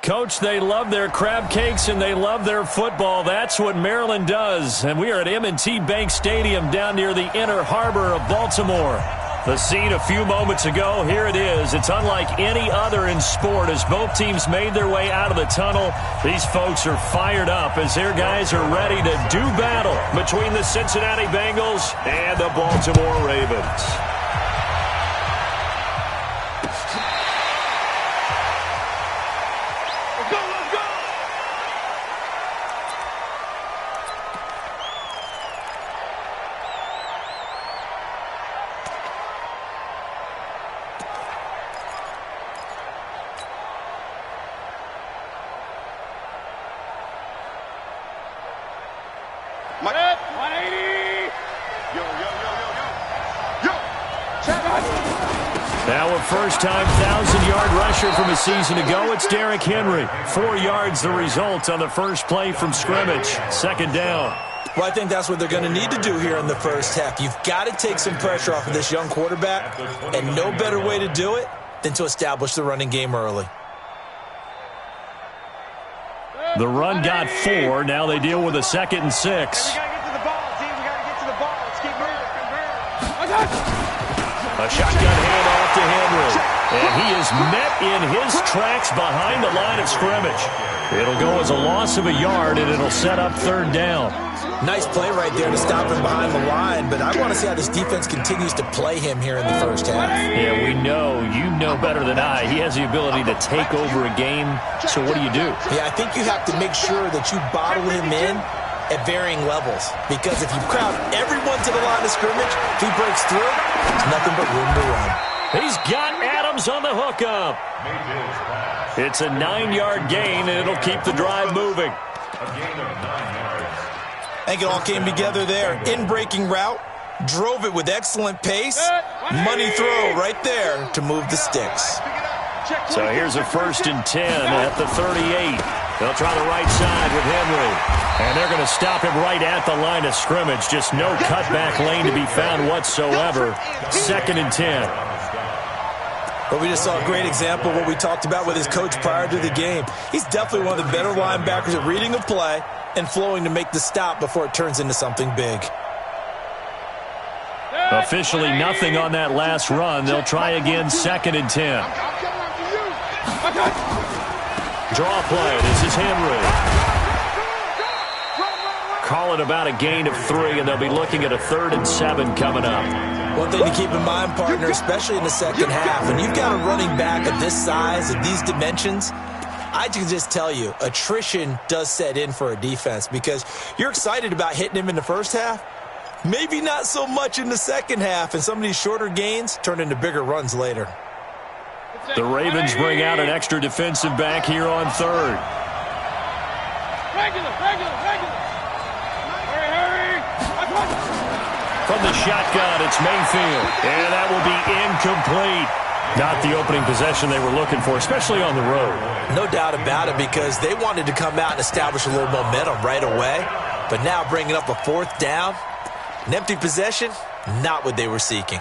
Coach, they love their crab cakes and they love their football. That's what Maryland does. And we are at M&T Bank Stadium down near the Inner Harbor of Baltimore. The scene a few moments ago, here it is. It's unlike any other in sport as both teams made their way out of the tunnel. These folks are fired up as their guys are ready to do battle between the Cincinnati Bengals and the Baltimore Ravens. Now a first-time 1,000-yard rusher from a season ago. It's Derrick Henry. 4 yards the result on the first play from scrimmage. Second down. Well, I think that's what they're going to need to do here in the first half. You've got to take some pressure off of this young quarterback, and no better way to do it than to establish the running game early. The run got 4. Now they deal with a 2nd and 6. We got to get to the ball, team. We got to get to the ball. Let's keep moving. A shotgun handoff to Henry. And he is met in his tracks behind the line of scrimmage. It'll go as a loss of a yard, and it'll set up 3rd down. Nice play right there to stop him behind the line, but I want to see how this defense continues to play him here in the first half. Yeah, we know. You know better than I. He has the ability to take over a game. So what do? Yeah, I think you have to make sure that you bottle him in at varying levels, because if you crowd everyone to the line of scrimmage, if he breaks through, there's nothing but room to run. He's got Adams on the hookup. It's a 9-yard gain, and it'll keep the drive moving. I think it all came together there. In-breaking route, drove it with excellent pace. Money throw right there to move the sticks. So here's a 1st and 10 at the 38. They'll try the right side with Henry. And they're going to stop him right at the line of scrimmage. Just no cutback lane to be found whatsoever. 2nd and 10. But we just saw a great example of what we talked about with his coach prior to the game. He's definitely one of the better linebackers at reading a play and flowing to make the stop before it turns into something big. Officially nothing on that last run. They'll try again, 2nd and 10. Draw play. This is Henry. Call it about a gain of 3, and they'll be looking at a 3rd and 7 coming up. One thing to keep in mind, partner, especially in the second half, when you've got a running back of this size, of these dimensions, I can just tell you, attrition does set in for a defense because you're excited about hitting him in the first half, maybe not so much in the second half, and some of these shorter gains turn into bigger runs later. The Ravens bring out an extra defensive back here on 3rd. Regular. From the shotgun, it's Mayfield. And that will be incomplete. Not the opening possession they were looking for, especially on the road. No doubt about it, because they wanted to come out and establish a little momentum right away. But now bringing up a 4th down, an empty possession, not what they were seeking.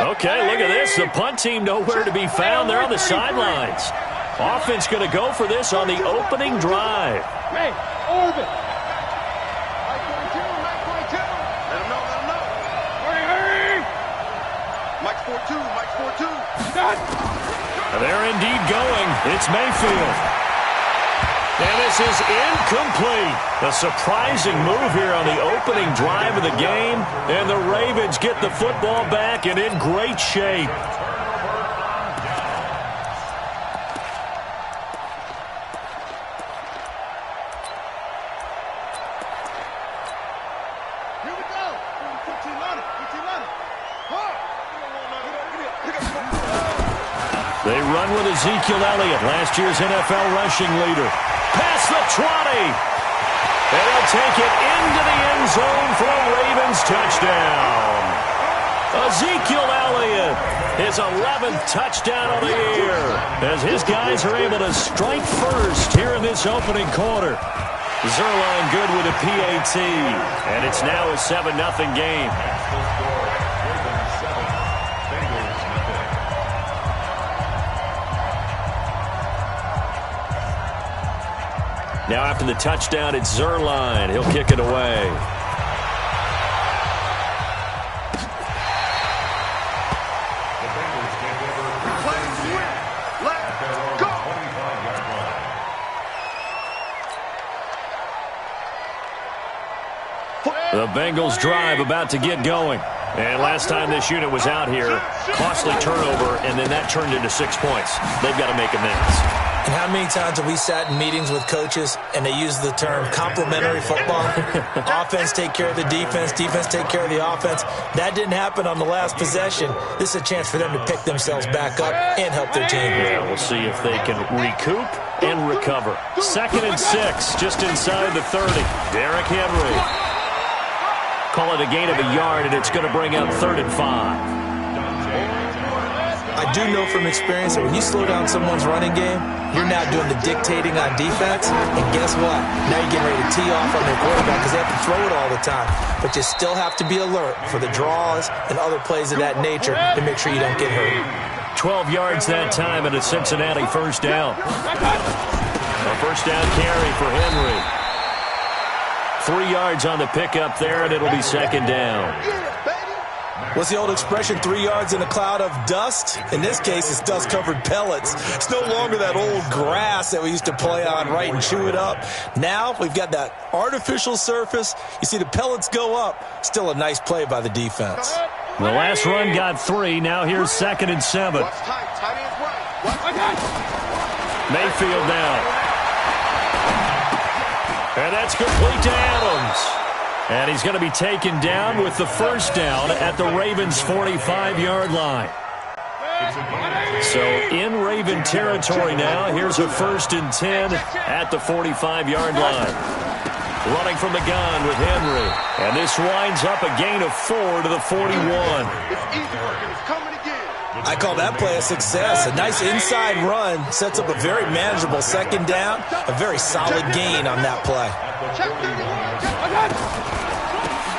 Okay, look at this. The punt team nowhere to be found. They're on the sidelines. Offense going to go for this on the opening drive. Hey, orbit. Mike 42. Let him know. Hurry. Mike 42. They're indeed going. It's Mayfield. And this is incomplete. A surprising move here on the opening drive of the game. And the Ravens get the football back and in great shape. They run with Ezekiel Elliott, last year's NFL rushing leader. Past the 20. And they'll take it into the end zone for a Ravens touchdown. Ezekiel Elliott, his 11th touchdown of the year, as his guys are able to strike first here in this opening quarter. Zerline good with a PAT, and it's now a 7-0 game. Now after the touchdown, it's Zerline. He'll kick it away. The Bengals drive about to get going. And last time this unit was out here, costly turnover, and then that turned into 6 points. They've got to make amends. And how many times have we sat in meetings with coaches and they use the term complementary football? Offense take care of the defense, defense take care of the offense. That didn't happen on the last possession. This is a chance for them to pick themselves back up and help their team. Yeah, we'll see if they can recoup and recover. 2nd and 6, just inside the 30. Derrick Henry. Call it a gain of a yard, and it's going to bring up 3rd and 5. I do know from experience that when you slow down someone's running game, you're now doing the dictating on defense. And guess what? Now you're getting ready to tee off on their quarterback because they have to throw it all the time. But you still have to be alert for the draws and other plays of that nature to make sure you don't get hurt. 12 yards that time and a Cincinnati first down. A first down carry for Henry. 3 yards on the pickup there, and it'll be 2nd down. What's the old expression, 3 yards in a cloud of dust? In this case, it's dust-covered pellets. It's no longer that old grass that we used to play on, right, and chew it up. Now we've got that artificial surface. You see the pellets go up. Still a nice play by the defense. The last run got 3. Now here's 2nd and 7. Mayfield now. And that's complete to Adams. And he's going to be taken down with the first down at the Ravens' 45-yard line. So in Raven territory now, here's a 1st and 10 at the 45-yard line. Running from the gun with Henry. And this winds up a gain of 4 to the 41. I call that play a success. A nice inside run sets up a very manageable 2nd down. A very solid gain on that play.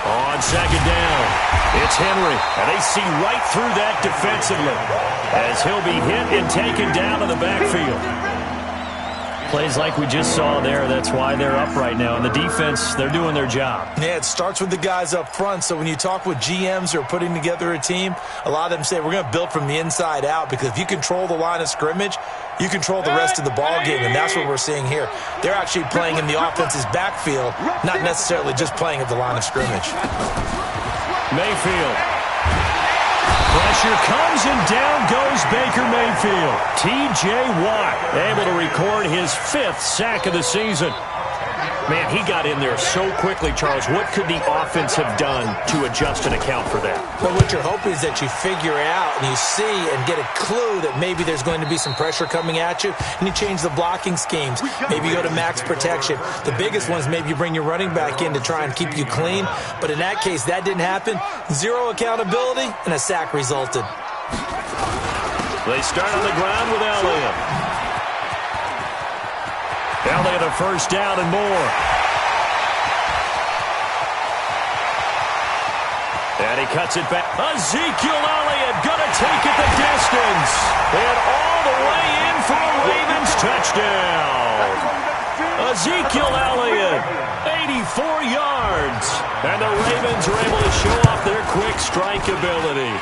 On 2nd down, it's Henry, and they see right through that defensively as he'll be hit and taken down in the backfield. Plays like we just saw there, that's why they're up right now. And the defense, they're doing their job. Yeah, it starts with the guys up front. So when you talk with GMs who are putting together a team, a lot of them say we're going to build from the inside out because if you control the line of scrimmage, you control the rest of the ball game, and that's what we're seeing here. They're actually playing in the offense's backfield, not necessarily just playing at the line of scrimmage. Mayfield. Pressure comes, and down goes Baker Mayfield. T.J. Watt able to record his 5th sack of the season. Man, he got in there so quickly, Charles. What could the offense have done to adjust and account for that? But what you're hoping is that you figure out and you see and get a clue that maybe there's going to be some pressure coming at you, and you change the blocking schemes. Maybe you go to max protection. The biggest one is maybe you bring your running back in to try and keep you clean. But in that case, that didn't happen. 0 accountability, and a sack resulted. They start on the ground with Elliott. Elliott a first down and more. And he cuts it back. Ezekiel Elliott gonna take it the distance. And all the way in for a Ravens touchdown. Ezekiel Elliott, 84 yards. And the Ravens are able to show off their quick strike ability.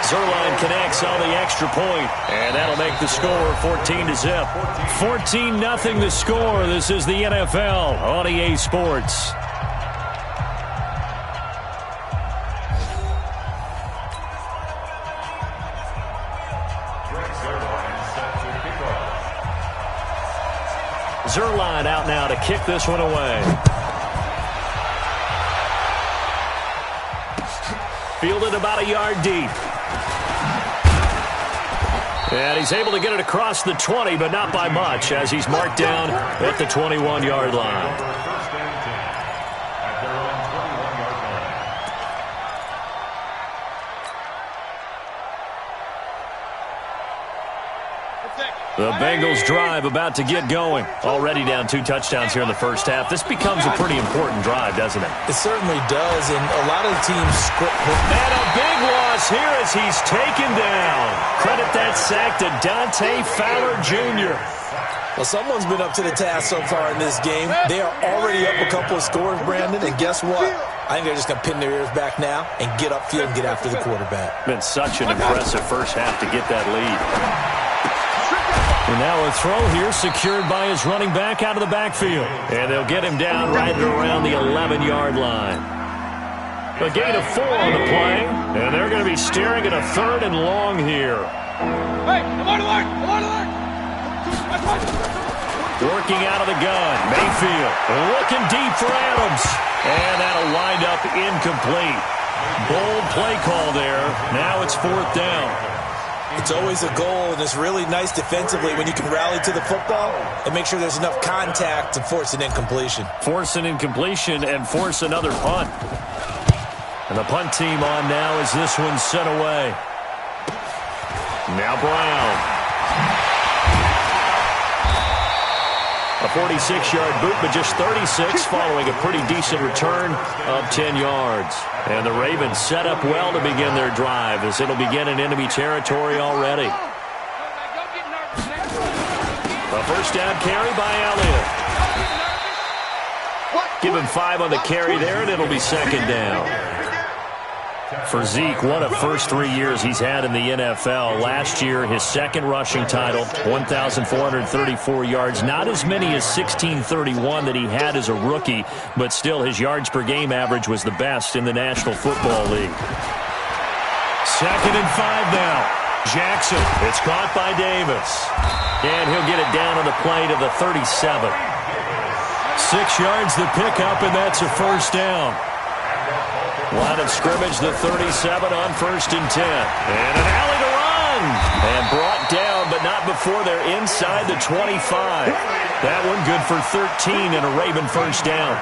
Zerline connects on the extra point, and that'll make the score 14-0. 14-0 the score. This is the NFL on EA Sports. Zerline out now to kick this one away. Fielded about a yard deep. And he's able to get it across the 20, but not by much, as he's marked down at the 21-yard line. Protect. The Bengals drive about to get going. Already down 2 touchdowns here in the first half. This becomes a pretty important drive, doesn't it? It certainly does, and a lot of the teams script. And a big loss here as he's taken down. Credit that sack to Dante Fowler Jr. Well, someone's been up to the task so far in this game. They are already up a couple of scores, Brandon, and guess what? I think they're just going to pin their ears back now and get upfield and get after the quarterback. Been such an impressive first half to get that lead. And now a throw here secured by his running back out of the backfield. And they'll get him down right around the 11-yard line. A gain of 4 on the play, and they're going to be staring at a 3rd and long here. Hey, come on, alert! Working out of the gun, Mayfield looking deep for Adams. And that'll wind up incomplete. Bold play call there. Now it's 4th down. It's always a goal, and it's really nice defensively when you can rally to the football and make sure there's enough contact to force an incompletion. Force an incompletion and force another punt. And the punt team on now as this one's set away. Now Brown. A 46-yard boot, but just 36 following a pretty decent return of 10 yards. And the Ravens set up well to begin their drive as it'll begin in enemy territory already. A first down carry by Elliott. Give him 5 on the carry there, and it'll be 2nd down. For Zeke, what a first 3 years he's had in the NFL. Last year, his 2nd rushing title, 1,434 yards. Not as many as 1,631 that he had as a rookie, but still his yards per game average was the best in the National Football League. 2nd and 5 now. Jackson, it's caught by Davis. And he'll get it down on the play to the 37. 6 yards the pickup, and that's a first down. Line of scrimmage, the 37 on 1st and 10. And an alley to run. And brought down, but not before they're inside the 25. That one good for 13 and a Raven first down.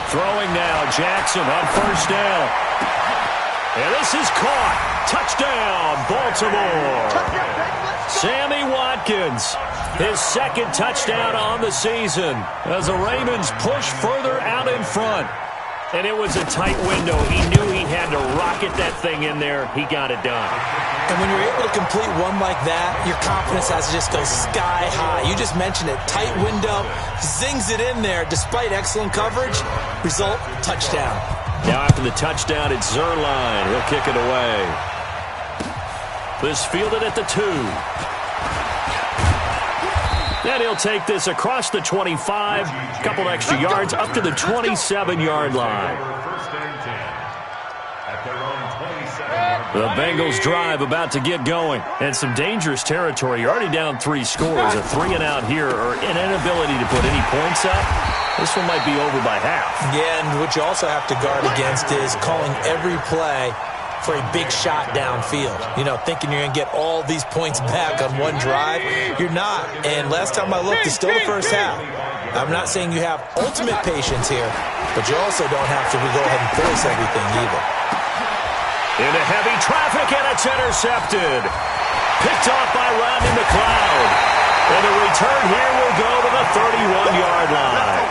Throwing now, Jackson on first down. And this is caught. Touchdown, Baltimore. Sammy Watkins, his 2nd touchdown on the season as the Ravens push further out in front. And it was a tight window. He knew he had to rocket that thing in there. He got it done. And when you're able to complete one like that, your confidence has to just go sky high. You just mentioned it. Tight window, zings it in there despite excellent coverage. Result, touchdown. Now after the touchdown, it's Zuerlein. He'll kick it away. This fielded at the 2. Then he'll take this across the 25, a couple extra yards up to the 27-yard line. The Bengals drive about to get going. And some dangerous territory. You're already down 3 scores. A 3-and-out here or an inability to put any points up. This one might be over by half. Yeah, and what you also have to guard against is calling every play for a big shot downfield. You know, thinking you're going to get all these points back on one drive. You're not. And last time I looked, it's still the first half. I'm not saying you have ultimate patience here, but you also don't have to go ahead and force everything either. Into heavy traffic, and it's intercepted. Picked off by Rodney McLeod. And the return here will go to the 31-yard line.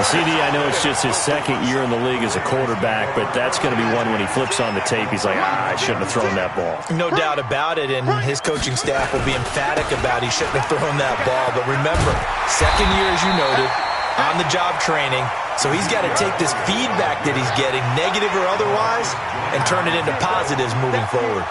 CD, I know it's just his 2nd year in the league as a quarterback, but that's going to be one when he flips on the tape. He's like, I shouldn't have thrown that ball. No doubt about it, and his coaching staff will be emphatic about he shouldn't have thrown that ball. But remember, 2nd year, as you noted, on-the-job training, so he's got to take this feedback that he's getting, negative or otherwise, and turn it into positives moving forward.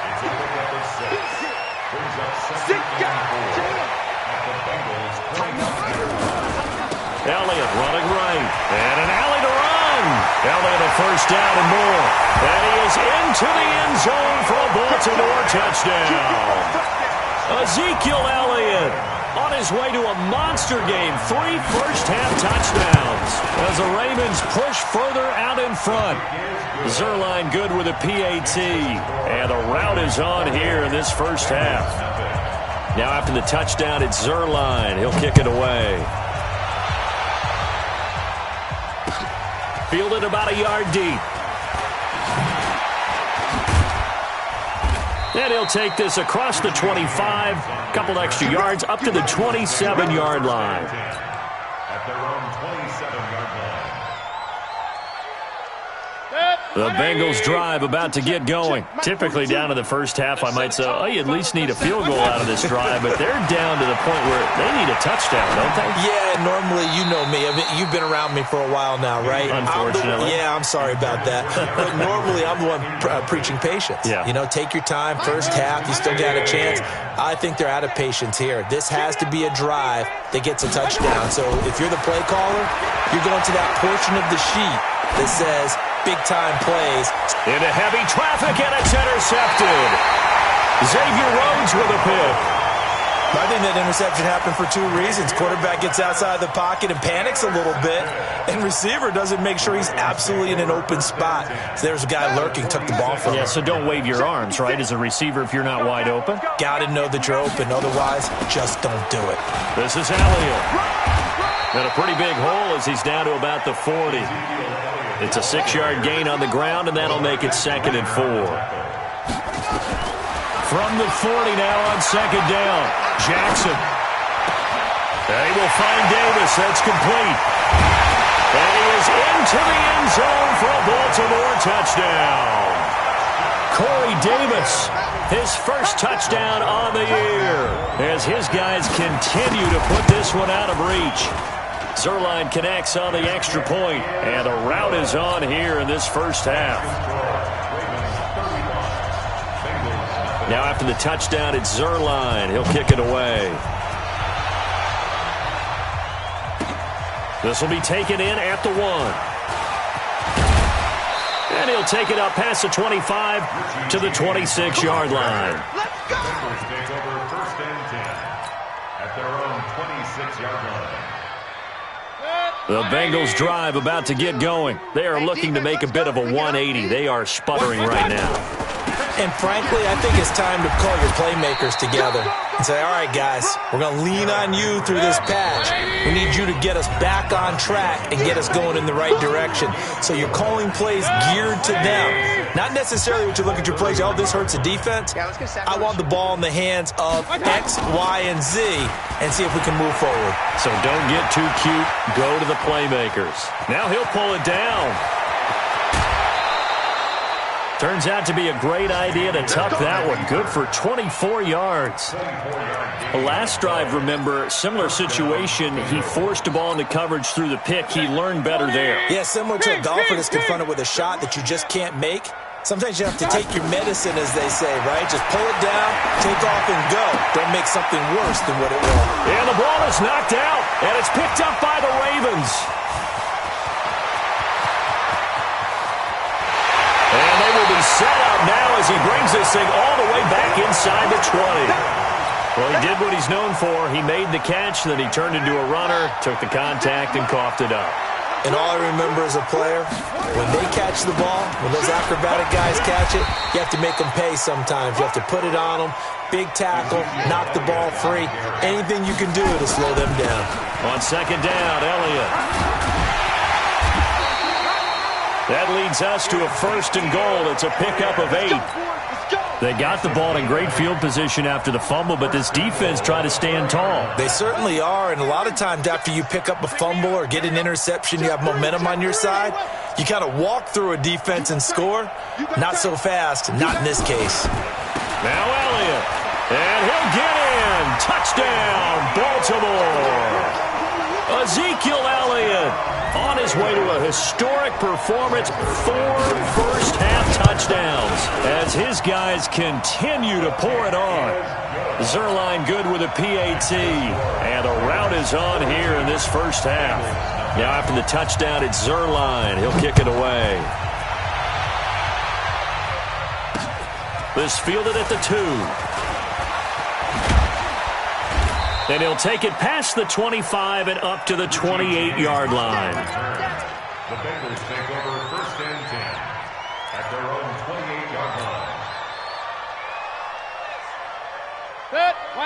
Elliott running right. And an alley to run. Elliott a first down and more. And he is into the end zone for a Baltimore touchdown. Ezekiel Elliott on his way to a monster game. 3 first-half touchdowns as the Ravens push further out in front. Zuerlein good with a PAT. And the route is on here in this first half. Now after the touchdown, it's Zuerlein. He'll kick it away. Fielded about a yard deep. And he'll take this across the 25, a couple extra yards, up to the 27-yard line. At their own 27-yard line. The Bengals drive about to get going. Typically down to the first half, I might say, oh, you at least need a field goal out of this drive, but they're down to the point where they need a touchdown, don't they? Yeah, normally, you know me. I mean, you've been around me for a while now, right? Unfortunately. I'm sorry about that. But normally, I'm the one preaching patience. Yeah. You know, take your time. First half, you still got a chance. I think they're out of patience here. This has to be a drive that gets a touchdown. So if you're the play caller, you're going to that portion of the sheet that says big-time plays. Into heavy traffic, and it's intercepted. Xavier Rhodes with a pick. I think that interception happened for two reasons. Quarterback gets outside the pocket and panics a little bit, and receiver doesn't make sure he's absolutely in an open spot. So there's a guy lurking, took the ball from him. Yeah, so don't wave your arms, right, as a receiver if you're not wide open. Got to know that you're open. Otherwise, just don't do it. This is Elliott. And a pretty big hole as he's down to about the 40. It's a 6-yard gain on the ground, and that'll make it 2nd and 4. From the 40 now on 2nd down. Jackson. They will find Davis. That's complete. And he is into the end zone for a Baltimore touchdown. Corey Davis, his first touchdown on the year, as his guys continue to put this one out of reach. Zuerlein connects on the extra point, and a rout is on here in this first half. Now after the touchdown, it's Zuerlein. He'll kick it away. This will be taken in at the 1. And he'll take it up past the 25 to the 26-yard line. Let's go! Bengals take over 1st and 10 at their own 26-yard line. The Bengals drive about to get going. They are looking to make a bit of a 180. They are sputtering right now. And frankly, I think it's time to call your playmakers together and say, all right, guys, we're going to lean on you through this patch. We need you to get us back on track and get us going in the right direction. So you're calling plays geared to them. Not necessarily what you look at your plays, oh, this hurts the defense. I want the ball in the hands of X, Y, and Z and see if we can move forward. So don't get too cute. Go to the playmakers. Now he'll pull it down. Turns out to be a great idea to tuck that one. Good for 24 yards. The last drive, remember, similar situation. He forced a ball into coverage through the pick. He learned better there. Yeah, similar to a golfer that's confronted with a shot that you just can't make. Sometimes you have to take your medicine, as they say, right? Just pull it down, take off, and go. Don't make something worse than what it was. And the ball is knocked out, and it's picked up by the Ravens. And they will be set up now as he brings this thing all the way back inside the 20. Well, he did what he's known for. He made the catch, then he turned into a runner, took the contact, and coughed it up. And all I remember as a player, when they catch the ball, when those acrobatic guys catch it, you have to make them pay sometimes. You have to put it on them, big tackle, knock the ball free. Anything you can do to slow them down. On 2nd down, Elliott. That leads us to a 1st and goal. It's a pickup of 8. They got the ball in great field position after the fumble, but this defense tried to stand tall. They certainly are, and a lot of times after you pick up a fumble or get an interception, you have momentum on your side. You kind of walk through a defense and score. Not so fast, not in this case. Now Elliott, and he'll get in. Touchdown, Baltimore. Ezekiel Elliott on his way to a historic performance, 4 first-half touchdowns as his guys continue to pour it on. Zuerlein good with a PAT, and a rout is on here in this first half. Now after the touchdown, it's Zuerlein. He'll kick it away. This fielded at the 2. And he'll take it past the 25 and up to the 28-yard line. The Bengals take over 1st and 10 at their own 28-yard line.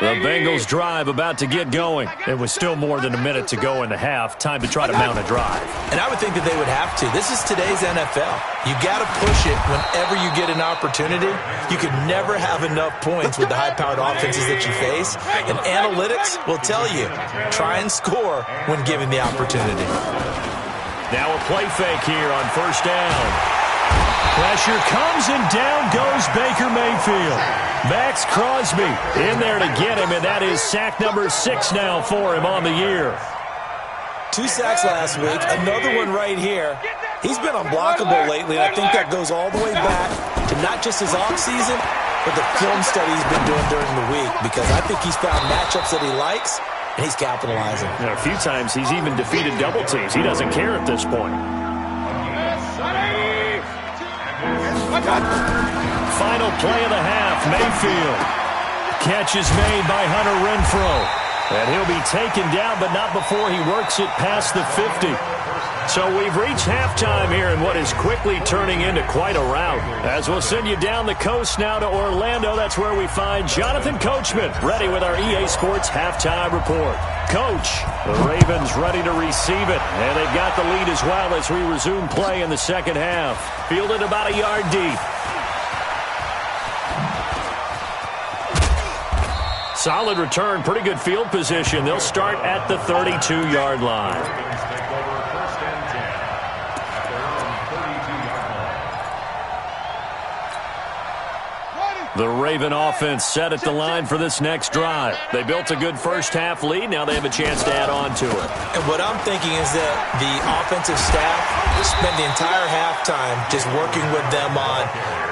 The Bengals drive about to get going. It was still more than a minute to go in the half. Time to try to mount a drive. And I would think that they would have to. This is today's NFL. You got to push it whenever you get an opportunity. You could never have enough points with the high-powered offenses that you face. And analytics will tell you, try and score when given the opportunity. Now a play fake here on first down. Pressure comes and down goes Baker Mayfield. Max Crosby in there to get him, and that is sack number 6 now for him on the year. 2 sacks last week, another one right here. He's been unblockable lately, and I think that goes all the way back to not just his offseason, but the film study he's been doing during the week, because I think he's found matchups that he likes, and he's capitalizing. A few times he's even defeated double teams. He doesn't care at this point. Final play of the half, Mayfield. Catch is made by Hunter Renfrow. And he'll be taken down, but not before he works it past the 50. So we've reached halftime here in what is quickly turning into quite a rout. As we'll send you down the coast now to Orlando, that's where we find Jonathan Coachman, ready with our EA Sports halftime report. Coach, the Ravens ready to receive it, and they've got the lead as well as we resume play in the second half. Fielded about a yard deep. Solid return, pretty good field position. They'll start at the 32-yard line. The Raven offense set at the line for this next drive. They built a good first-half lead. Now they have a chance to add on to it. And what I'm thinking is that the offensive staff spent the entire halftime just working with them on,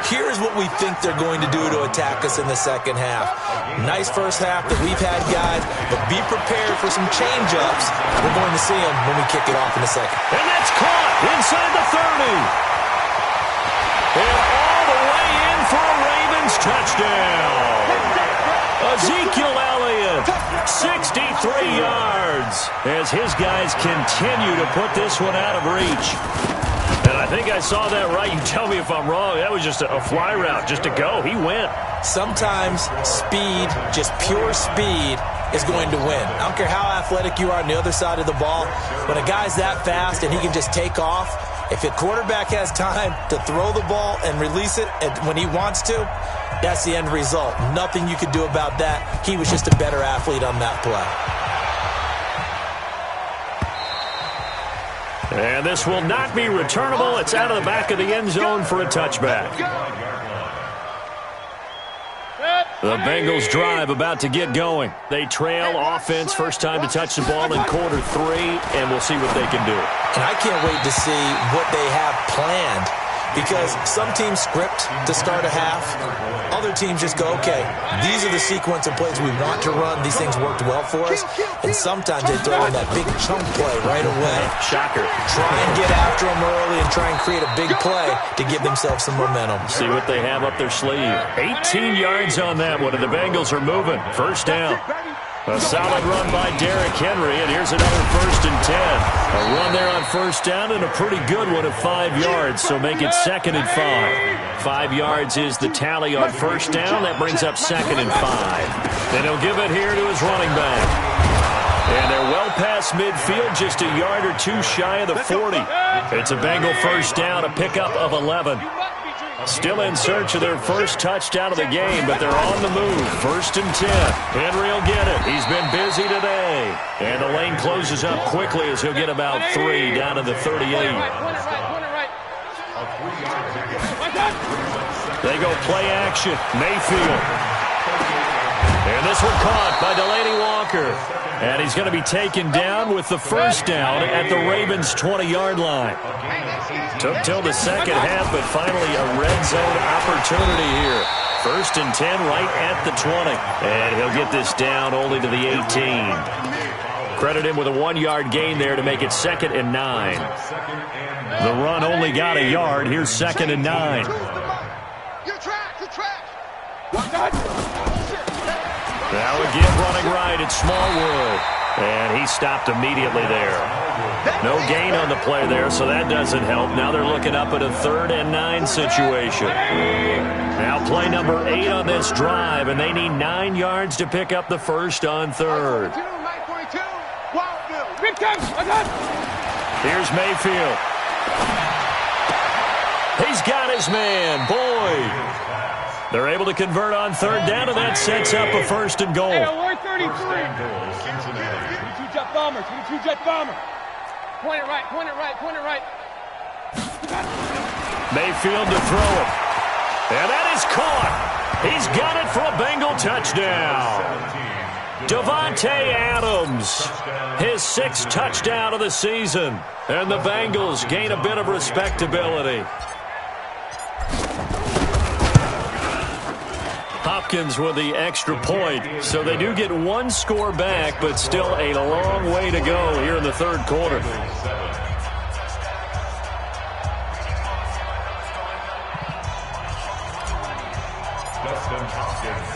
here's what we think they're going to do to attack us in the second half. Nice first half that we've had, guys, but be prepared for some change-ups. We're going to see them when we kick it off in a second. And that's caught inside the 30. And all the way in for a Ravens touchdown. Ezekiel Elliott, 63 yards, as his guys continue to put this one out of reach. And I think I saw that right. You tell me if I'm wrong. That was just a fly route, just to go. He went. Sometimes speed, just pure speed, is going to win. I don't care how athletic you are on the other side of the ball. When a guy's that fast and he can just take off, if a quarterback has time to throw the ball and release it when he wants to, that's the end result. Nothing you could do about that. He was just a better athlete on that play. And this will not be returnable. It's out of the back of the end zone for a touchback. The Bengals drive about to get going. They trail offense, first time to touch the ball in quarter 3, and we'll see what they can do. And I can't wait to see what they have planned, because some teams script to start a half. Other teams just go, okay, these are the sequence of plays we want to run. These things worked well for us. And sometimes they throw in that big chunk play right away. Shocker. Try and get after them early and try and create a big play to give themselves some momentum. See what they have up their sleeve. 18 yards on that one, and the Bengals are moving. First down. A solid run by Derrick Henry, and here's another 1st and 10. A run there on first down, and a pretty good one of 5 yards, so make it 2nd and 5. 5 yards is the tally on first down. That brings up 2nd and 5. Then he'll give it here to his running back. And they're well past midfield, just a yard or 2 shy of the 40. It's a Bengal first down, a pickup of 11. Still in search of their first touchdown of the game, but they're on the move. 1st and 10. Henry will get it. He's been busy today. And the lane closes up quickly as he'll get about 3 down to the 38. They go play action. Mayfield. And this one caught by Delaney Walker. And he's going to be taken down with the first down at the Ravens' 20-yard line. Took till the second half, but finally a red zone opportunity here. 1st and 10 right at the 20. And he'll get this down only to the 18. Credit him with a 1-yard gain there to make it 2nd and 9. The run only got a yard. Here's 2nd and 9. Now again running right, it's Smallwood. And he stopped immediately there. No gain on the play there, so that doesn't help. Now they're looking up at a 3rd and 9 situation. Now play number 8 on this drive, and they need 9 yards to pick up the first on 3rd. Here's Mayfield. He's got his man, Boyd. They're able to convert on 3rd down, and that sets up a 1st and goal. 22 jet bomber, 22 jet bomber. Point it right, point it right, point it right. Mayfield to throw it. And that is caught. He's got it for a Bengal touchdown. Davante Adams, his 6th touchdown of the season. And the Bengals gain a bit of respectability. Hopkins with the extra point. So they do get 1 score back, but still a long way to go here in the 3rd quarter.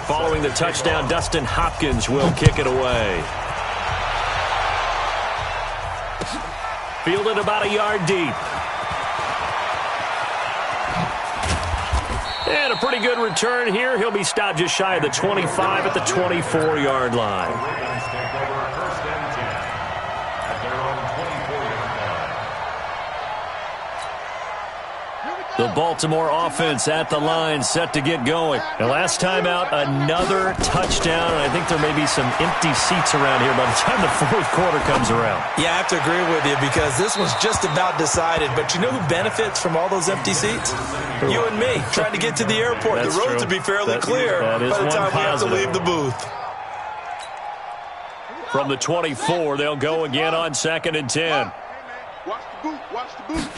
Following the touchdown, Dustin Hopkins will kick it away. Fielded about a yard deep. And a pretty good return here. He'll be stopped just shy of the 25 at the 24-yard line. The Baltimore offense at the line, set to get going. And last time out, another touchdown. And I think there may be some empty seats around here by the time the 4th quarter comes around. Yeah, I have to agree with you because this one's just about decided. But you know who benefits from all those empty seats? You and me, trying to get to the airport. That's the road true. to be fairly clear by the time we have to leave the booth. From the 24, they'll go again on 2nd and 10. Watch the boot, watch the boot.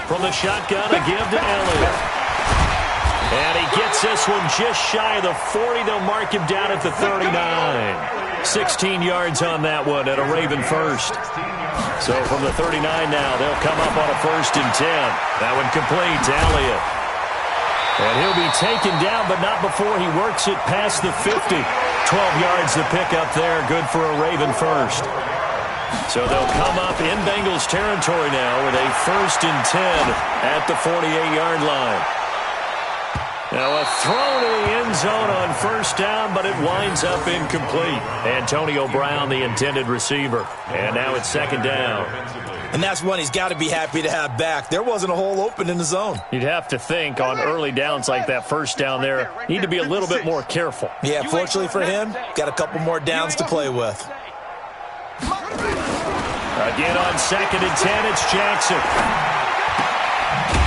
From the shotgun, a give to Elliott. And he gets this one just shy of the 40. They'll mark him down at the 39. 16 yards on that one at a Raven first. So from the 39 now, they'll come up on a 1st and 10. That one complete to Elliott. And he'll be taken down, but not before he works it past the 50. 12 yards to pick up there. Good for a Raven first. So they'll come up in Bengals territory now with a 1st and 10 at the 48-yard line. Now a throw to the end zone on 1st down, but it winds up incomplete. Antonio Brown, the intended receiver. And now it's 2nd down. And that's one he's got to be happy to have back. There wasn't a hole open in the zone. You'd have to think on early downs like that 1st down there, need to be a little bit more careful. Yeah, fortunately for him, got a couple more downs to play with. Again on 2nd and 10, it's Jackson.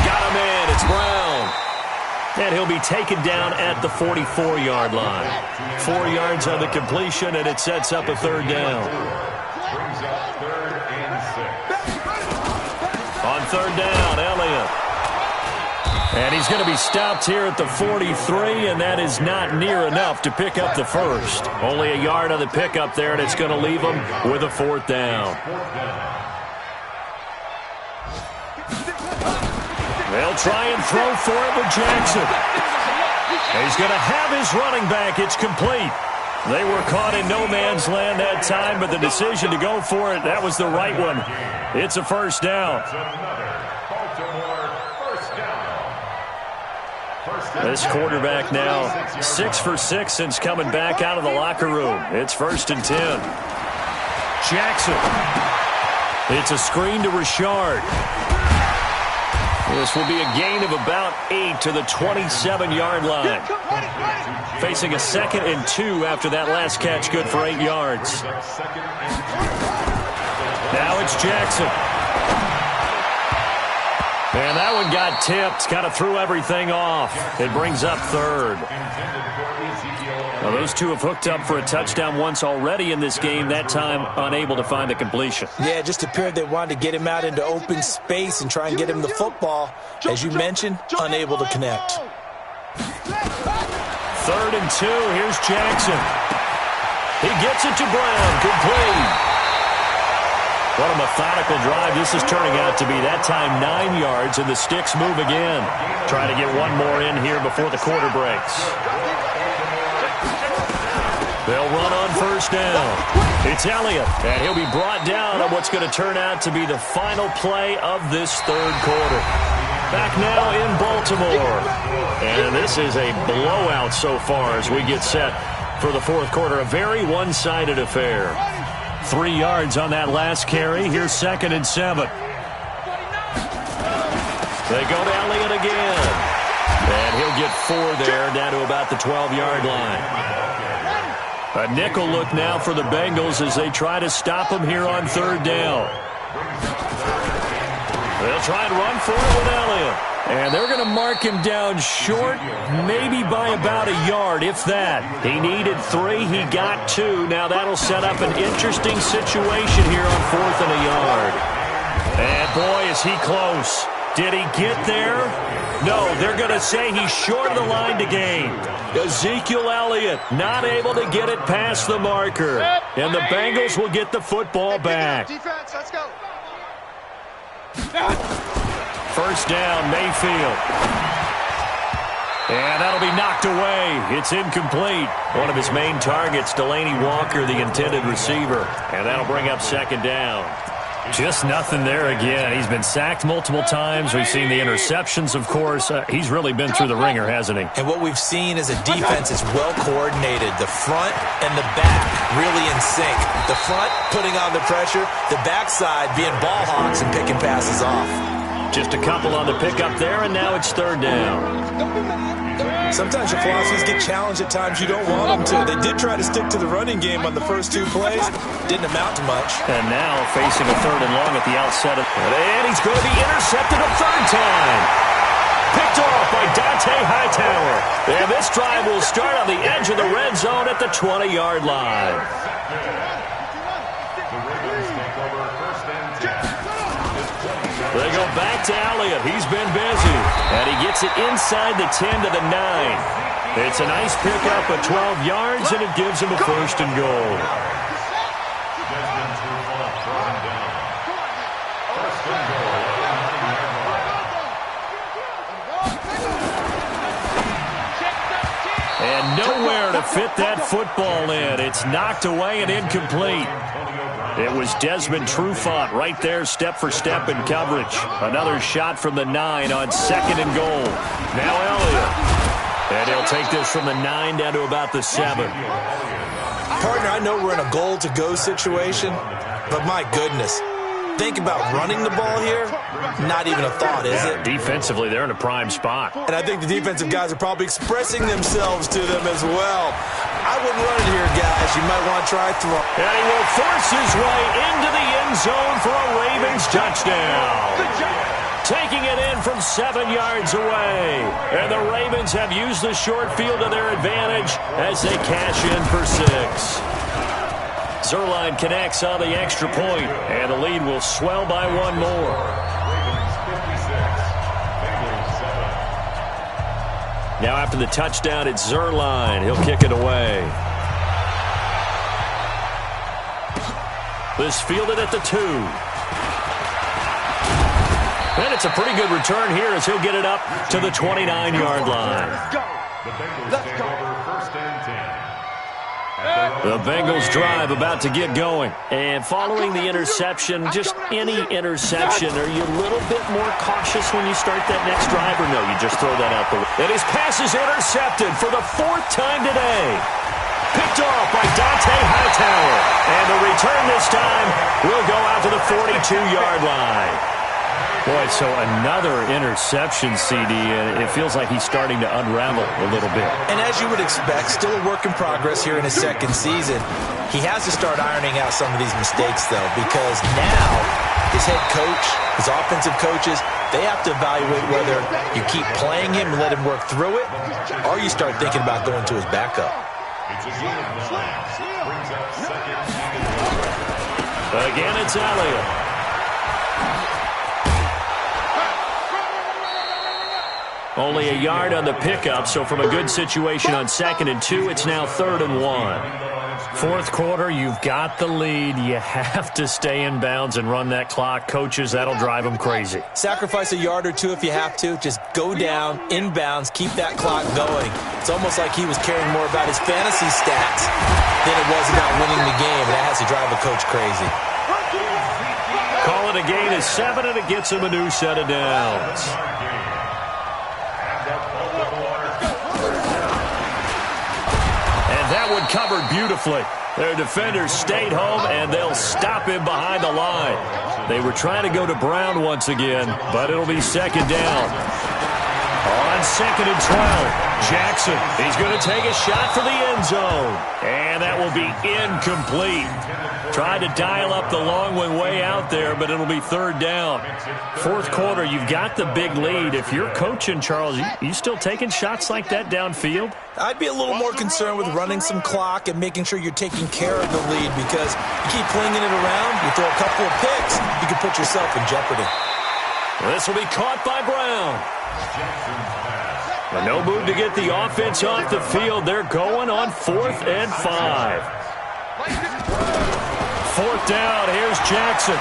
Got him in, it's Brown. And he'll be taken down at the 44-yard line. 4 yards on the completion, and it sets up a 3rd down. On 3rd down, Elliott. And he's going to be stopped here at the 43, and that is not near enough to pick up the 1st. Only a yard on the pickup there, and it's going to leave him with a 4th down. They'll try and throw for it with Jackson. He's going to have his running back. It's complete. They were caught in no man's land that time, but the decision to go for it, that was the right one. It's a 1st down. This quarterback now 6 for 6 since coming back out of the locker room. It's 1st and 10. Jackson. It's a screen to Richard. This will be a gain of about 8 to the 27-yard line. Facing a 2nd and 2 after that last catch, good for 8 yards. Now it's Jackson. And that one got tipped, kind of threw everything off. It brings up 3rd. Now those two have hooked up for a touchdown once already in this game, that time unable to find the completion. Yeah, it just appeared they wanted to get him out into open space and try and get him the football. As you mentioned, unable to connect. 3rd and 2, here's Jackson. He gets it to Brown, complete. What a methodical drive this is turning out to be. That time 9 yards, and the sticks move again. Trying to get one more in here before the quarter breaks. They'll run on first down. It's Elliott, and he'll be brought down on what's going to turn out to be the final play of this third quarter. Back now in Baltimore. And this is a blowout so far as we get set for the fourth quarter. A very one-sided affair. 3 yards on that last carry. Here's 2nd and 7. They go to Elliott again. And he'll get 4 there, down to about the 12-yard line. A nickel look now for the Bengals as they try to stop him here on third down. They'll try and run for it with Elliott. And they're going to mark him down short, maybe by about a yard, if that. He needed 3. He got 2. Now that'll set up an interesting situation here on 4th and a yard. And boy, is he close. Did he get there? No, they're going to say he's short of the line to gain. Ezekiel Elliott not able to get it past the marker. And the Bengals will get the football back. Defense, let's go. First down, Mayfield. And that'll be knocked away. It's incomplete. One of his main targets, Delaney Walker, the intended receiver. And that'll bring up 2nd down. Just nothing there again. He's been sacked multiple times. We've seen the interceptions, of course. He's really been through the ringer, hasn't he? And what we've seen is a defense that's well coordinated. The front and the back really in sync. The front putting on the pressure. The backside being ball hawks and picking passes off. Just a couple on the pickup there, and now it's 3rd down. Sometimes your philosophies get challenged at times you don't want them to. They did try to stick to the running game on the first 2 plays. Didn't amount to much. And now facing a 3rd and long at the outset. And he's going to be intercepted a 3rd time. Picked off by Dante Hightower. And this drive will start on the edge of the red zone at the 20-yard line. They go back to Elliott. He's been busy. And he gets it inside the 10 to the 9. It's a nice pickup of 12 yards, and it gives him a 1st and goal. And nowhere to fit that football in. It's knocked away and incomplete. It was Desmond Trufant right there, step for step in coverage. Another shot from the 9 on 2nd and goal. Now Elliott. And he'll take this from the 9 down to about the 7. Partner, I know we're in a goal-to-go situation, but my goodness. Think about running the ball here. Not even a thought, is it? Defensively, they're in a prime spot. And I think the defensive guys are probably expressing themselves to them as well. I wouldn't run it here, guys. You might want to try throw. And he will force his way into the end zone for a Ravens touchdown. Taking it in from 7 yards away. And the Ravens have used the short field to their advantage as they cash in for 6. Zerline connects on the extra point, and the lead will swell by 1 more. Now after the touchdown, it's Zerline. He'll kick it away. This fielded at the 2. And it's a pretty good return here as he'll get it up to the 29-yard line. Let's go. The Bengals drive about to get going. And following the interception, just any interception, are you a little bit more cautious when you start that next drive, or no, you just throw that out the way? And his pass is intercepted for the 4th time today. Picked off by Dante Hightower. And the return this time will go out to the 42-yard line. Boy, so another interception, CD, and it feels like he's starting to unravel a little bit. And as you would expect, still a work in progress here in his 2nd season. He has to start ironing out some of these mistakes, though, because now his head coach, his offensive coaches, they have to evaluate whether you keep playing him and let him work through it, or you start thinking about going to his backup. Again, it's Elliott. Only a yard on the pickup, so from a good situation on 2nd and 2, it's now 3rd and 1. Fourth quarter, you've got the lead. You have to stay in bounds and run that clock. Coaches, that'll drive them crazy. Sacrifice a yard or 2 if you have to. Just go down, in bounds, keep that clock going. It's almost like he was caring more about his fantasy stats than it was about winning the game, and that has to drive a coach crazy. Call it a gain of 7, and it gets him a new set of downs. And that one covered beautifully. Their defenders stayed home, and they'll stop him behind the line. They were trying to go to Brown once again, but it'll be second down. On 2nd and 12, Jackson, he's going to take a shot for the end zone. And that will be incomplete. Tried to dial up the long one way out there, but it'll be 3rd down. 4th quarter, you've got the big lead. If you're coaching, Charles, you still taking shots like that downfield? I'd be a little more concerned with running some clock and making sure you're taking care of the lead, because you keep flinging it around, you throw a couple of picks, you can put yourself in jeopardy. This will be caught by Brown. But no move to get the offense off the field. They're going on 4th and 5. 4th down, here's Jackson.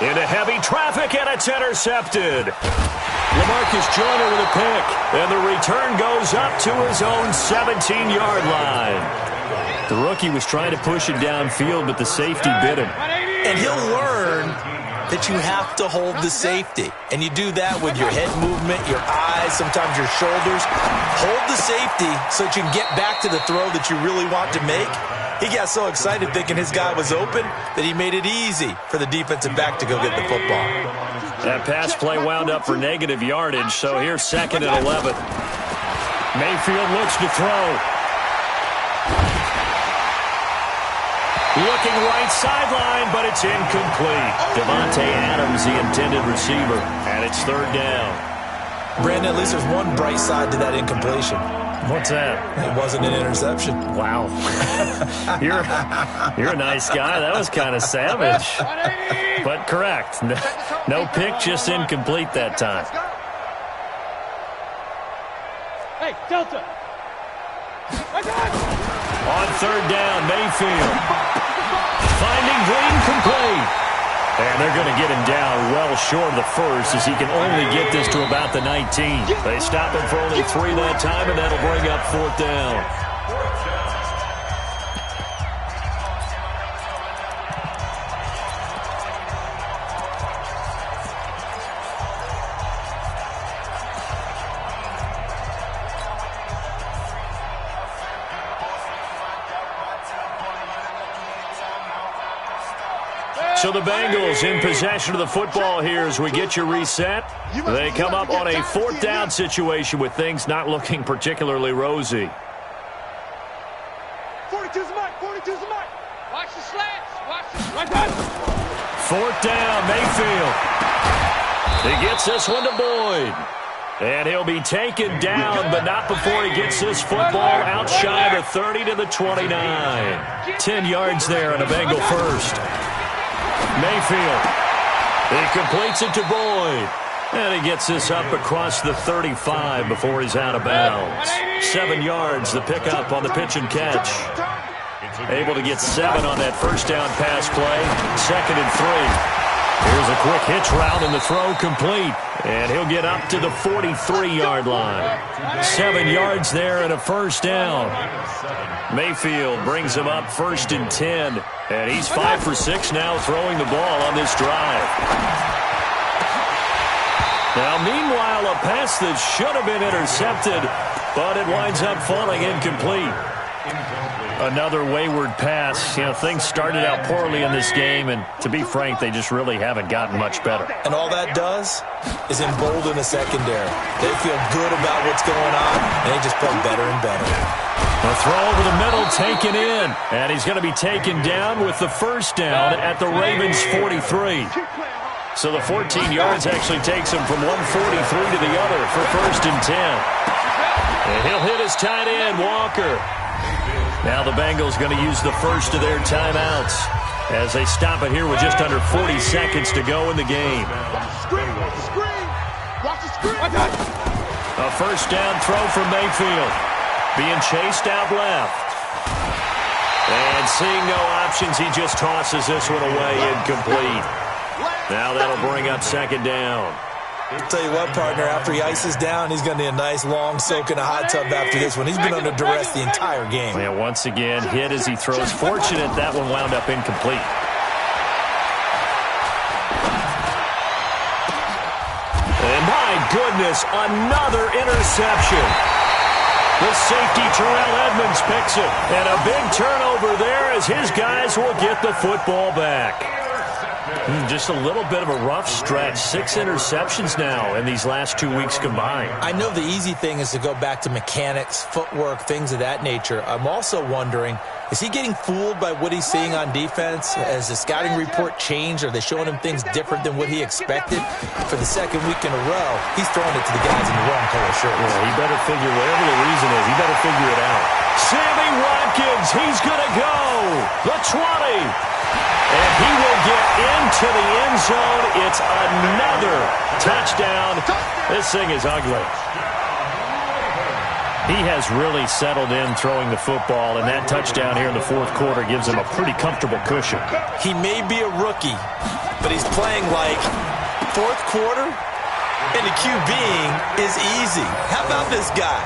Into heavy traffic, and it's intercepted. LaMarcus Joyner with a pick, and the return goes up to his own 17-yard line. The rookie was trying to push it downfield, but the safety bit him. And he'll learn that you have to hold the safety. And you do that with your head movement, your eyes, sometimes your shoulders. Hold the safety so that you can get back to the throw that you really want to make. He got so excited thinking his guy was open that he made it easy for the defensive back to go get the football. That pass play wound up for negative yardage, so here's 2nd and 11. Mayfield looks to throw. Looking right sideline, but it's incomplete. Devontae Adams, the intended receiver, and it's 3rd down. Brandon, at least there's one bright side to that incompletion. What's that? It wasn't an interception. Wow. You're a nice guy. That was kind of savage. But correct. No pick, just incomplete that time. Hey, Delta. On 3rd down, Mayfield. Finding Green complete. And they're going to get him down well short of the first, as he can only get this to about the 19. They stop him for only 3 that time, and that'll bring up 4th down. So the Bengals in possession of the football here as we get you reset. They come up on a 4th down situation with things not looking particularly rosy. 42's the mark, 42's the mark. Watch the slants, watch the slants. 4th down, Mayfield. He gets this one to Boyd. And he'll be taken down, but not before he gets this football out shy of the 30 to the 29. 10 yards there and a Bengal first. Mayfield. He completes it to Boyd. And he gets this up across the 35 before he's out of bounds. 7 yards, the pickup on the pitch and catch. Able to get 7 on that first down pass play. 2nd and 3. Here's a quick hitch route and the throw complete. And he'll get up to the 43-yard line. 7 yards there and a first down. Mayfield brings him up 1st and 10. And he's 5 for 6 now throwing the ball on this drive. Now, meanwhile, a pass that should have been intercepted, but it winds up falling incomplete. Another wayward pass. You know, things started out poorly in this game, and to be frank, they just really haven't gotten much better. And all that does is embolden the secondary. They feel good about what's going on, and they just play better and better. A throw over the middle taken in, and he's going to be taken down with the first down at the Ravens' 43. So the 14 yards actually takes him from 143 to the other for 1st and 10. And he'll hit his tight end, Walker. Now the Bengals going to use the first of their timeouts as they stop it here with just under 40 seconds to go in the game. A first down throw from Mayfield. Being chased out left. And seeing no options, he just tosses this one away incomplete. Now that'll bring up 2nd down. Tell you what, partner, after he ices down, he's going to need a nice long soak in a hot tub after this one. He's been under duress the entire game. Yeah, once again, hit as he throws. Fortunate that one wound up incomplete. And my goodness, another interception. The safety, Terrell Edmonds, picks it. And a big turnover there as his guys will get the football back. Just a little bit of a rough stretch. 6 interceptions now in these last 2 weeks combined. I know the easy thing is to go back to mechanics, footwork, things of that nature. I'm also wondering, is he getting fooled by what he's seeing on defense? Has the scouting report changed? Are they showing him things different than what he expected? For the second week in a row, he's throwing it to the guys in the wrong color shirts. Yeah, he better figure, whatever the reason is, he better figure it out. Sammy Watkins, he's going to go. The 20. And he will get into the end zone. It's another touchdown. This thing is ugly. He has really settled in throwing the football, and that touchdown here in the fourth quarter gives him a pretty comfortable cushion. He may be a rookie, but he's playing like fourth quarter, and the QBing is easy. How about this guy?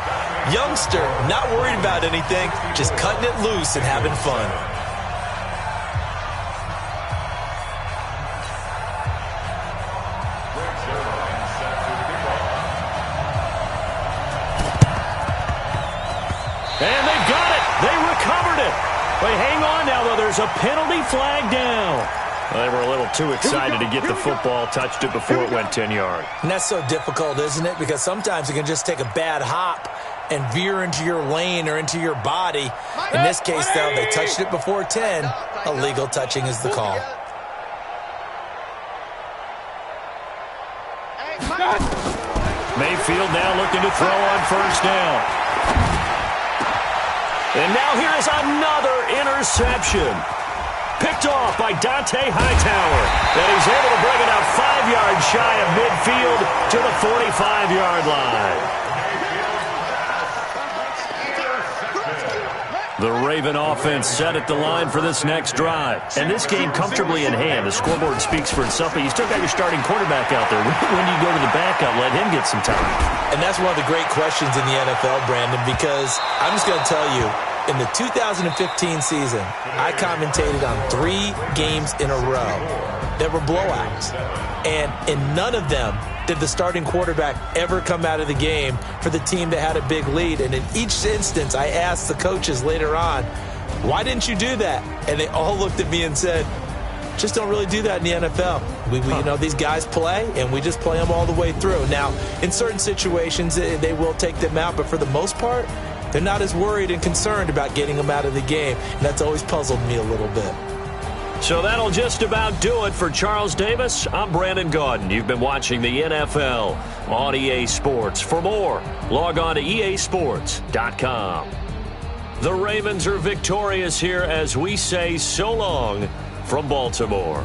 Youngster, not worried about anything, just cutting it loose and having fun. And they got it. They recovered it. But hang on now, though. There's a penalty flag down. Well, they were a little too excited to get the football, touched it before it went 10 yards. And that's so difficult, isn't it? Because sometimes it can just take a bad hop and veer into your lane or into your body. In this case, though, they touched it before 10. Illegal touching is the call. Mayfield now looking to throw on first down. And now here is another interception. Picked off by Dante Hightower. And he's able to bring it out 5 yards shy of midfield to the 45-yard line. The Raven offense set at the line for this next drive. And this game comfortably in hand. The scoreboard speaks for itself, but you still got your starting quarterback out there. When do you go to the backup? Let him get some time. And that's one of the great questions in the NFL, Brandon, because I'm just going to tell you, in the 2015 season, I commentated on 3 games in a row that were blowouts. And in none of them did the starting quarterback ever come out of the game for the team that had a big lead. And in each instance, I asked the coaches later on, why didn't you do that? And they all looked at me and said, just don't really do that in the NFL. You know, these guys play, and we just play them all the way through. Now, in certain situations, they will take them out, but for the most part, they're not as worried and concerned about getting them out of the game. And that's always puzzled me a little bit. So that'll just about do it for Charles Davis. I'm Brandon Gaudin. You've been watching the NFL on EA Sports. For more, log on to easports.com. The Ravens are victorious here as we say so long from Baltimore.